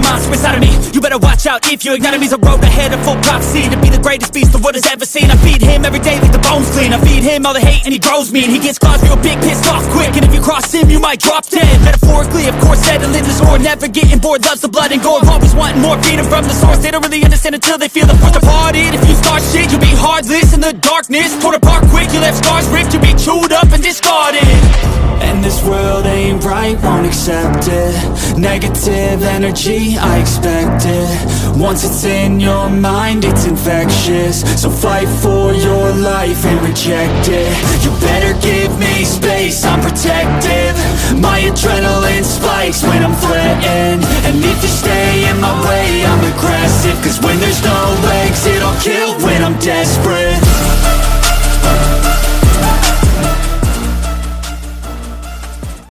monster inside of me. You better watch out if you ignite him. He's a road ahead of full prophecy, to be the greatest beast the world has ever seen. I feed him every day like the bones clean. I feed him all the hate and he grows me, and he gets claws real big, pissed off quick. And if you cross him, you might drop dead. Metaphorically, of course, settling the score. Never getting bored, loves the blood and gore. Always wanting more, feeding from the source. They don't really understand until they feel the force departed. If you start shit, you'll be heartless in the darkness. Torn apart quick, you left scars ripped. You'll be chewed up and discarded. And this world ain't right, won't accept it. Negative energy, I expect it. Once it's in your mind, it's infectious. So fight for your life and reject it. You better give me space, I'm protective. My adrenaline spikes when I'm threatened. And if you stay in my way, I'm aggressive. Cause when there's no exit, I'll kill when I'm desperate.